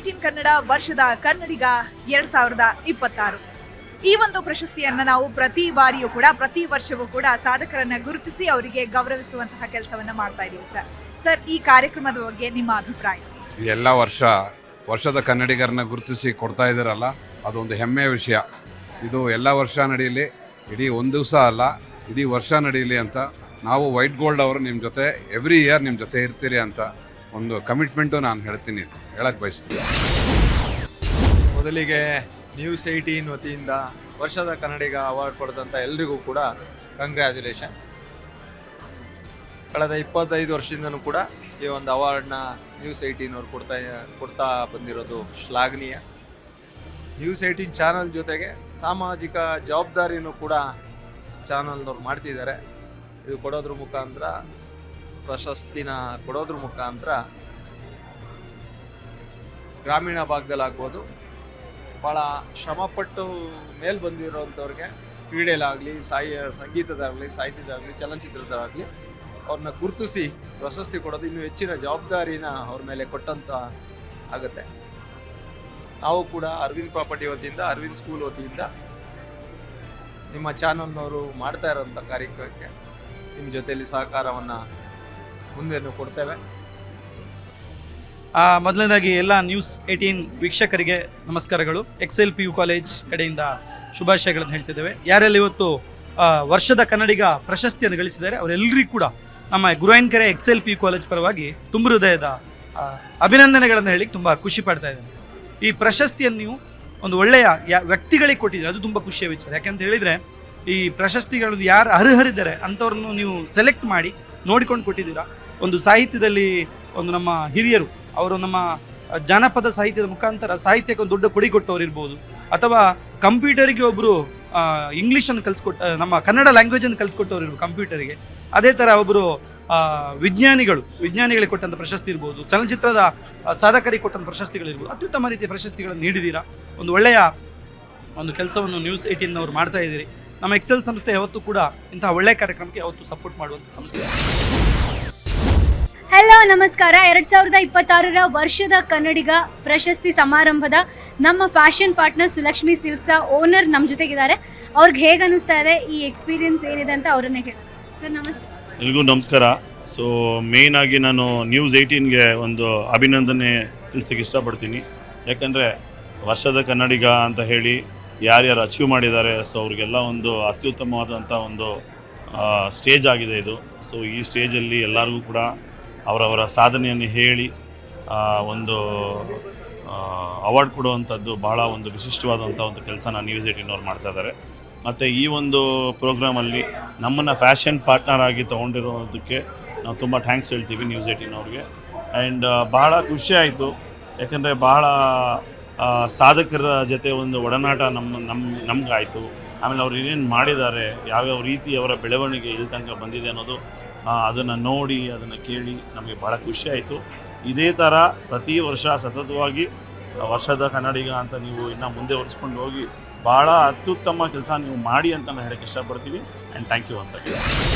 18 ಕನ್ನಡ ವರ್ಷದ ಕನ್ನಡಿಗ 2026 ಈ ಒಂದು ಪ್ರಶಸ್ತಿಯನ್ನ ನಾವು ಪ್ರತಿ ವರ್ಷವೂ ಕೂಡ ಸಾಧಕರನ್ನ ಗುರುತಿಸಿ ಅವರಿಗೆ ಗೌರವಿಸುವಂತಹ ಕೆಲಸವನ್ನ ಮಾಡ್ತಾ ಇದೀವಿ ಸರ್. ಈ ಕಾರ್ಯಕ್ರಮದ ಬಗ್ಗೆ ನಿಮ್ಮ ಅಭಿಪ್ರಾಯ? ಎಲ್ಲ ವರ್ಷದ ಕನ್ನಡಿಗರನ್ನ ಗುರುತಿಸಿ ಕೊಡ್ತಾ ಇದ್ದಾರಲ್ಲ, ಅದೊಂದು ಹೆಮ್ಮೆಯ ವಿಷಯ. ಇದು ಎಲ್ಲ ವರ್ಷ ನಡೀಲಿ, ಇಡೀ ಒಂದು ದಿವಸ ಅಲ್ಲ, ಇಡೀ ವರ್ಷ ನಡೀಲಿ ಅಂತ ನಾವು ವೈಟ್ ಗೋಲ್ಡ್ ಅವರು ನಿಮ್ಮ ಜೊತೆ ಎವ್ರಿ ಇಯರ್ ನಿಮ್ಮ ಜೊತೆ ಇರ್ತೀರಿ ಅಂತ ಒಂದು ಕಮಿಟ್ಮೆಂಟು ನಾನು ಹೇಳಕ್ಕೆ ಬಯಸ್ತೀನಿ. ಮೊದಲಿಗೆ News18 ವತಿಯಿಂದ ವರ್ಷದ ಕನ್ನಡಿಗ ಅವಾರ್ಡ್ ಪಡೆದಂಥ ಎಲ್ರಿಗೂ ಕೂಡ ಕಂಗ್ರ್ಯಾಚುಲೇಷನ್. ಕಳೆದ 25 ವರ್ಷದಿಂದನೂ ಕೂಡ ಈ ಒಂದು ಅವಾರ್ಡ್ನ News18 ಅವರು ಕೊಡ್ತಾ ಬಂದಿರೋದು ಶ್ಲಾಘನೀಯ. News18 ಚಾನಲ್ ಜೊತೆಗೆ ಸಾಮಾಜಿಕ ಜವಾಬ್ದಾರಿನೂ ಕೂಡ ಚಾನಲ್ನವ್ರು ಮಾಡ್ತಿದ್ದಾರೆ. ಇದು ಕೊಡೋದ್ರ ಮುಖಾಂತರ, ಪ್ರಶಸ್ತಿನ ಕೊಡೋದ್ರ ಮುಖಾಂತರ ಗ್ರಾಮೀಣ ಭಾಗದಲ್ಲಾಗ್ಬೋದು, ಭಾಳ ಶ್ರಮಪಟ್ಟು ಮೇಲೆ ಬಂದಿರೋಂಥವ್ರಿಗೆ ಕ್ರೀಡೆಲಾಗಲಿ, ಸಂಗೀತದಾಗಲಿ, ಸಾಹಿತ್ಯದಾಗಲಿ, ಚಲನಚಿತ್ರದಾಗಲಿ ಅವ್ರನ್ನ ಗುರುತಿಸಿ ಪ್ರಶಸ್ತಿ ಕೊಡೋದು ಇನ್ನೂ ಹೆಚ್ಚಿನ ಜವಾಬ್ದಾರಿನ ಅವ್ರ ಮೇಲೆ ಕೊಟ್ಟಂತ ಆಗುತ್ತೆ. ನಾವು ಕೂಡ ಅರವಿಂದ್ ಪ್ರಾಪರ್ಟಿ ವತಿಯಿಂದ, ಅರವಿಂದ್ ಸ್ಕೂಲ್ ವತಿಯಿಂದ ನಿಮ್ಮ ಚಾನಲ್ನವರು ಮಾಡ್ತಾ ಇರೋಂಥ ಕಾರ್ಯಕ್ರಮಕ್ಕೆ ನಿಮ್ಮ ಜೊತೆಯಲ್ಲಿ ಸಹಕಾರವನ್ನು ಮುಂದೆನೂ ಕೊಡ್ತೇವೆ. ಮೊದಲನೇದಾಗಿ ಎಲ್ಲ News18 ವೀಕ್ಷಕರಿಗೆ ನಮಸ್ಕಾರಗಳು. XLPU ಕಾಲೇಜ್ ಕಡೆಯಿಂದ ಶುಭಾಶಯಗಳನ್ನು ಹೇಳ್ತಿದ್ದೇವೆ. ಯಾರೆಲ್ಲ ಇವತ್ತು ವರ್ಷದ ಕನ್ನಡಿಗ ಪ್ರಶಸ್ತಿಯನ್ನು ಗಳಿಸಿದ್ದಾರೆ ಅವರೆಲ್ಲರಿಗೂ ಕೂಡ ನಮ್ಮ ಗುರುವಾನ್ಕೆರೆ XLPU ಕಾಲೇಜ್ ಪರವಾಗಿ ತುಂಬ ಹೃದಯದ ಅಭಿನಂದನೆಗಳನ್ನು ಹೇಳಿ ತುಂಬ ಖುಷಿ ಪಡ್ತಾ ಇದ್ದೇನೆ. ಈ ಪ್ರಶಸ್ತಿಯನ್ನು ನೀವು ಒಂದು ಒಳ್ಳೆಯ ವ್ಯಕ್ತಿಗಳಿಗೆ ಕೊಟ್ಟಿದ್ದೀರಿ, ಅದು ತುಂಬ ಖುಷಿಯ ವಿಚಾರ. ಯಾಕೆಂತ ಹೇಳಿದರೆ ಈ ಪ್ರಶಸ್ತಿಗಳನ್ನು ಯಾರು ಅರ್ಹರಿದ್ದಾರೆ ಅಂಥವ್ರನ್ನು ನೀವು ಸೆಲೆಕ್ಟ್ ಮಾಡಿ ನೋಡಿಕೊಂಡು ಕೊಟ್ಟಿದ್ದೀರಾ. ಒಂದು ಸಾಹಿತ್ಯದಲ್ಲಿ ಒಂದು ನಮ್ಮ ಹಿರಿಯರು ಅವರು ನಮ್ಮ ಜಾನಪದ ಸಾಹಿತ್ಯದ ಮುಖಾಂತರ ಸಾಹಿತ್ಯಕ್ಕೆ ಒಂದು ದೊಡ್ಡ ಕೊಡುಗೆ ಕೊಟ್ಟವ್ರು ಇರ್ಬೋದು, ಅಥವಾ ಕಂಪ್ಯೂಟರಿಗೆ ಒಬ್ಬರು ಇಂಗ್ಲೀಷನ್ನು ನಮ್ಮ ಕನ್ನಡ ಲ್ಯಾಂಗ್ವೇಜನ್ನು ಕಲಿಸ್ಕೊಟ್ಟವ್ರು ಇರ್ಬೋದು ಕಂಪ್ಯೂಟರಿಗೆ. ಅದೇ ಥರ ಒಬ್ಬರು ವಿಜ್ಞಾನಿಗಳಿಗೆ ಕೊಟ್ಟಂಥ ಪ್ರಶಸ್ತಿ ಇರ್ಬೋದು, ಚಲನಚಿತ್ರದ ಸಾಧಕರಿಗೆ ಕೊಟ್ಟಂಥ ಪ್ರಶಸ್ತಿಗಳಿರ್ಬೋದು. ಅತ್ಯುತ್ತಮ ರೀತಿಯ ಪ್ರಶಸ್ತಿಗಳನ್ನು ನೀಡಿದ್ದೀರಾ. ಒಂದು ಒಳ್ಳೆಯ ಒಂದು ಕೆಲಸವನ್ನು News18 ಅವರು ಮಾಡ್ತಾ ಇದ್ದೀರಿ. ನಮ್ಮ ಎಕ್ಸೆಲ್ ಸಂಸ್ಥೆ ಯಾವತ್ತೂ ಕೂಡ ಇಂತಹ ಒಳ್ಳೆಯ ಕಾರ್ಯಕ್ರಮಕ್ಕೆ ಯಾವತ್ತೂ ಸಪೋರ್ಟ್ ಮಾಡುವಂಥ ಸಂಸ್ಥೆ. ಹಲೋ ನಮಸ್ಕಾರ. 2026 ವರ್ಷದ ಕನ್ನಡಿಗ ಪ್ರಶಸ್ತಿ ಸಮಾರಂಭದ ನಮ್ಮ fashion partner Sulakshmi silks owner ನಮ್ಮ ಜೊತೆಗಿದ್ದಾರೆ. ಅವ್ರಿಗೆ ಹೇಗೆ ಅನಿಸ್ತಾ ಇದೆ, ಈ ಎಕ್ಸ್ಪೀರಿಯನ್ಸ್ ಏನಿದೆ ಅಂತ ಅವರನ್ನೇ ಕೇಳೋಣ. ಸರ್ ನಮಸ್ತೆ. ಎಲ್ರಿಗೂ ನಮಸ್ಕಾರ. ಸೊ ಮೇಯ್ನ್ ಆಗಿ ನಾನು News18ಗೆ ಒಂದು ಅಭಿನಂದನೆ ತಿಳಿಸೋಕ್ಕೆ ಇಷ್ಟಪಡ್ತೀನಿ. ಯಾಕಂದರೆ ವರ್ಷದ ಕನ್ನಡಿಗ ಅಂತ ಹೇಳಿ ಯಾರ್ಯಾರು ಅಚೀವ್ ಮಾಡಿದ್ದಾರೆ, ಸೊ ಅವ್ರಿಗೆಲ್ಲ ಒಂದು ಅತ್ಯುತ್ತಮವಾದಂಥ ಒಂದು ಸ್ಟೇಜ್ ಆಗಿದೆ ಇದು. ಸೊ ಈ ಸ್ಟೇಜಲ್ಲಿ ಎಲ್ಲರಿಗೂ ಕೂಡ ಅವರವರ ಸಾಧನೆಯನ್ನು ಹೇಳಿ ಒಂದು ಅವಾರ್ಡ್ ಕೊಡುವಂಥದ್ದು ಭಾಳ ಒಂದು ವಿಶಿಷ್ಟವಾದಂಥ ಒಂದು ಕೆಲಸನ News18 ಅವ್ರು ಮಾಡ್ತಾ ಇದ್ದಾರೆ. ಮತ್ತು ಈ ಒಂದು ಪ್ರೋಗ್ರಾಮಲ್ಲಿ ನಮ್ಮನ್ನು ಫ್ಯಾಷನ್ ಪಾರ್ಟ್ನರ್ ಆಗಿ ತೊಗೊಂಡಿರೋದಕ್ಕೆ ನಾವು ತುಂಬ ಥ್ಯಾಂಕ್ಸ್ ಹೇಳ್ತೀವಿ News18 ಅವ್ರಿಗೆ. ಆ್ಯಂಡ್ ಭಾಳ ಖುಷಿ ಆಯಿತು. ಯಾಕಂದರೆ ಭಾಳ ಸಾಧಕರ ಜೊತೆ ಒಂದು ಒಡನಾಟ ನಮಗಾಯಿತು. ಆಮೇಲೆ ಅವ್ರು ಏನೇನು ಮಾಡಿದ್ದಾರೆ, ಯಾವ್ಯಾವ ರೀತಿ ಅವರ ಬೆಳವಣಿಗೆ ಇಲ್ಲಿ ತನಕ ಬಂದಿದೆ ಅನ್ನೋದು ಅದನ್ನು ನೋಡಿ, ಅದನ್ನು ಕೇಳಿ ನಮಗೆ ಭಾಳ ಖುಷಿ ಆಯಿತು. ಇದೇ ಥರ ಪ್ರತಿ ವರ್ಷ ಸತತವಾಗಿ ವರ್ಷದ ಕನ್ನಡಿಗ ಅಂತ ನೀವು ಇನ್ನೂ ಮುಂದೆ ಒರೆಸ್ಕೊಂಡು ಹೋಗಿ ಭಾಳ ಅತ್ಯುತ್ತಮ ಕೆಲಸ ನೀವು ಮಾಡಿ ಅಂತ ನಾನು ಹೇಳೋಕ್ಕೆ ಇಷ್ಟಪಡ್ತೀನಿ. And thank you once again.